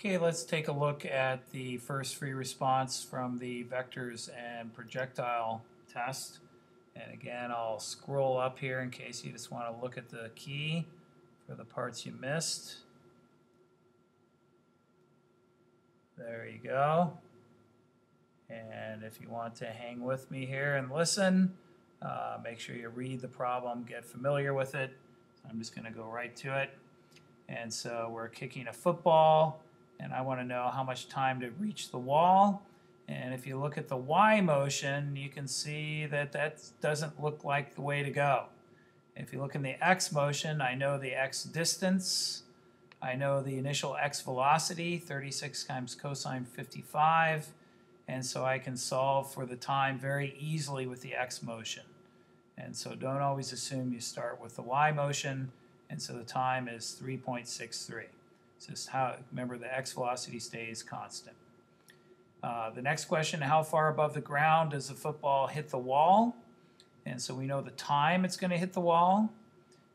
Okay, let's take a look at the first free response from the vectors and projectile test. And again, I'll scroll up here in case you just want to look at the key for the parts you missed. There you go. And if you want to hang with me here and listen, make sure you read the problem, get familiar with it. So I'm just going to go right to it. And so we're kicking a football, and I want to know how much time to reach the wall. And if you look at the Y motion, you can see that that doesn't look like the way to go. If you look in the X motion, I know the X distance. I know the initial X velocity, 36 times cosine 55. And so I can solve for the time very easily with the X motion. And so don't always assume you start with the Y motion. And so the time is 3.63. So just how, remember, the X velocity stays constant. The next question, how far above the ground does the football hit the wall? And so we know the time it's going to hit the wall.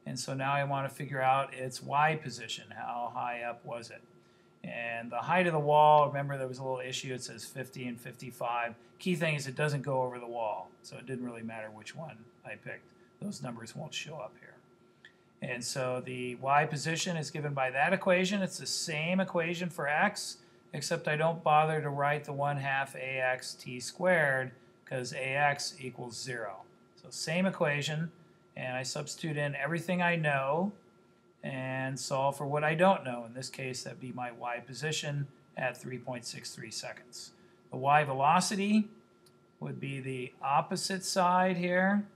And so now I want to figure out its Y position. How high up was it? And the height of the wall, remember there was a little issue. It says 50 and 55. Key thing is it doesn't go over the wall. So it didn't really matter which one I picked. Those numbers won't show up here. And so the Y position is given by that equation. It's the same equation for X, except I don't bother to write the 1/2 AX t squared because AX equals 0. So same equation, and I substitute in everything I know and solve for what I don't know. In this case, that'd be my Y position at 3.63 seconds. The Y velocity would be the opposite side here.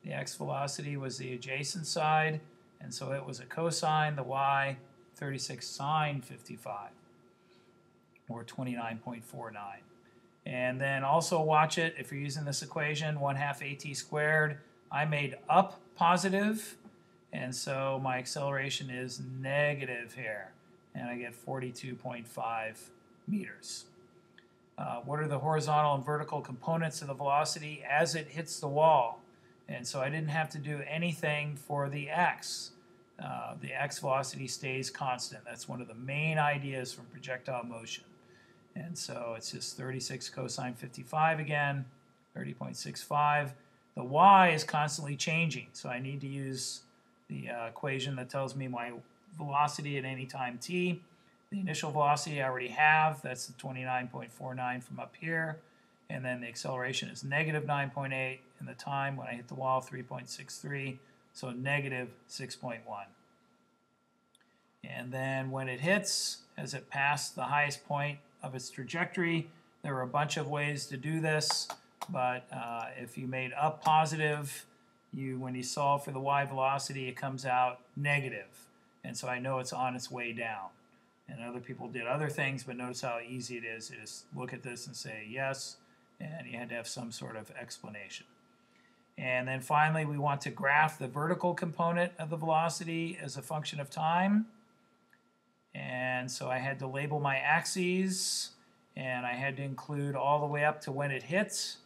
The X velocity was the adjacent side. And so it was a cosine, the Y, 36 sine 55, or 29.49. And then also watch it, if you're using this equation, 1/2 AT squared, I made up positive, and so my acceleration is negative here, and I get 42.5 meters. What are the horizontal and vertical components of the velocity as it hits the wall? And so I didn't have to do anything for the X. The X velocity stays constant. That's one of the main ideas from projectile motion. And so it's just 36 cosine 55 again, 30.65. The Y is constantly changing, so I need to use the equation that tells me my velocity at any time t. The initial velocity I already have, that's the 29.49 from up here. And then the acceleration is negative 9.8, and the time when I hit the wall, 3.63, so negative 6.1. And then when it hits, as it passed the highest point of its trajectory, there were a bunch of ways to do this, but if you made up positive, when you solve for the Y velocity, it comes out negative. And so I know it's on its way down. And other people did other things, but notice how easy it is. You just look at this and say yes, and you had to have some sort of explanation. And then finally, we want to graph the vertical component of the velocity as a function of time. And so I had to label my axes, and I had to include all the way up to when it hits.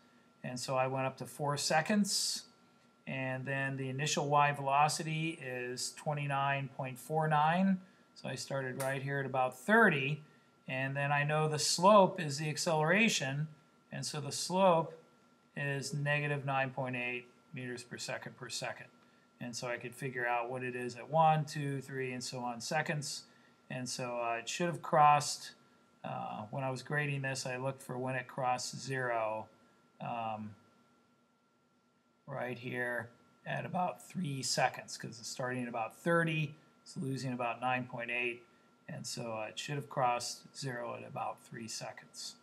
And so I went up to 4 seconds. And then the initial Y velocity is 29.49. So I started right here at about 30. And then I know the slope is the acceleration. And so the slope is negative 9.8 meters per second per second. And so I could figure out what it is at 1, 2, 3, and so on seconds. And so it should have crossed, when I was grading this, I looked for when it crossed 0 right here at about 3 seconds, because it's starting at about 30, it's losing about 9.8, and so it should have crossed 0 at about 3 seconds.